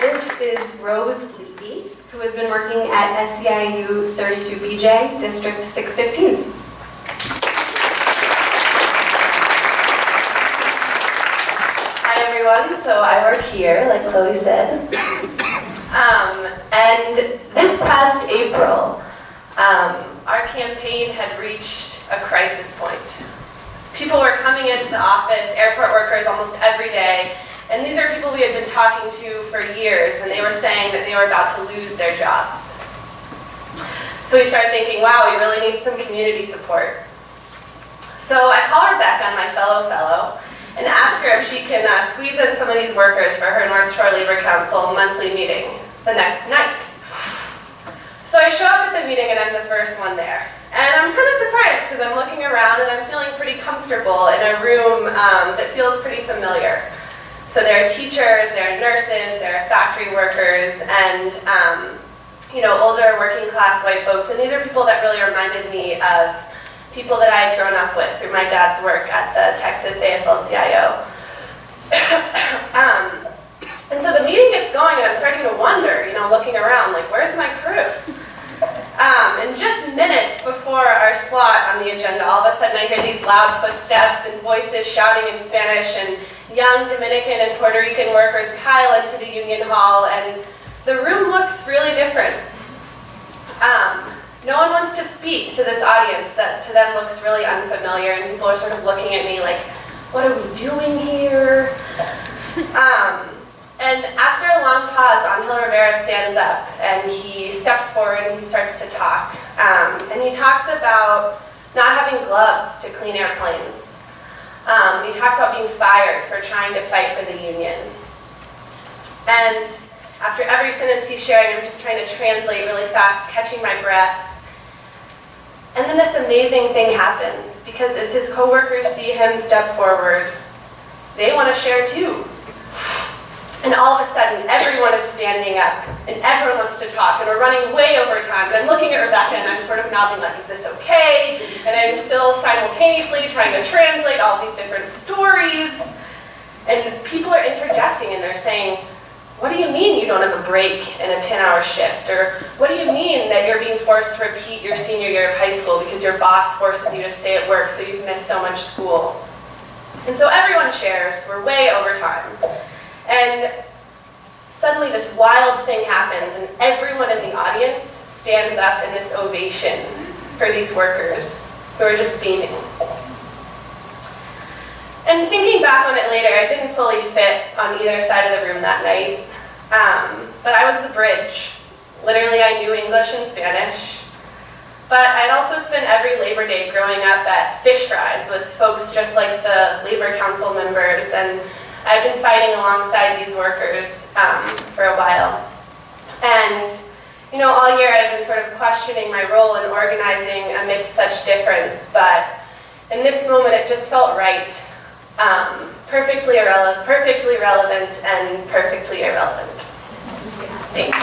This is Rose Levy, who has been working at SEIU 32BJ, District 615. Hi everyone, so I work here, like Chloe said. And this past April, our campaign had reached a crisis point. People were coming into the office, airport workers almost every day, and these are people we had been talking to for years, and they were saying that they were about to lose their jobs. So we started thinking, wow, we really need some community support. So I call Rebecca, my fellow, and ask her if she can squeeze in some of these workers for her North Shore Labor Council monthly meeting the next night. So I show up at the meeting and I'm the first one there. And I'm kind of surprised because I'm looking around and I'm feeling pretty comfortable in a room that feels pretty familiar. So there are teachers, there are nurses, there are factory workers, and older working class white folks. And these are people that really reminded me of people that I had grown up with through my dad's work at the Texas AFL-CIO. And so the meeting gets going and I'm starting to wonder, looking around, like, where's my crew? And just minutes before our slot on the agenda, all of a sudden I hear these loud footsteps and voices shouting in Spanish, and young Dominican and Puerto Rican workers pile into the union hall, and the room looks really different. No one wants to speak to this audience that to them looks really unfamiliar, and people are sort of looking at me like, what are we doing here? And after a long pause, Angel Rivera stands up and he steps forward and he starts to talk. And he talks about not having gloves to clean airplanes. He talks about being fired for trying to fight for the union. And after every sentence he's sharing, I'm just trying to translate really fast, catching my breath. And then this amazing thing happens, because as his coworkers see him step forward, they want to share too. And all of a sudden, everyone is standing up, and everyone wants to talk, and we're running way over time. And I'm looking at Rebecca, and I'm sort of nodding like, is this okay? And I'm still simultaneously trying to translate all these different stories. And people are interjecting, and they're saying, what do you mean you don't have a break in a 10-hour shift? Or what do you mean that you're being forced to repeat your senior year of high school because your boss forces you to stay at work so you've missed so much school? And so everyone shares. We're way over time. And suddenly this wild thing happens, and everyone in the audience stands up in this ovation for these workers who are just beaming. And thinking back on it later, I didn't fully fit on either side of the room that night, but I was the bridge. Literally, I knew English and Spanish, but I'd also spent every Labor Day growing up at fish fries with folks just like the Labor Council members, and I've been fighting alongside these workers for a while. And, all year I've been sort of questioning my role in organizing amidst such difference, but in this moment it just felt right. Perfectly relevant and perfectly irrelevant. Thanks.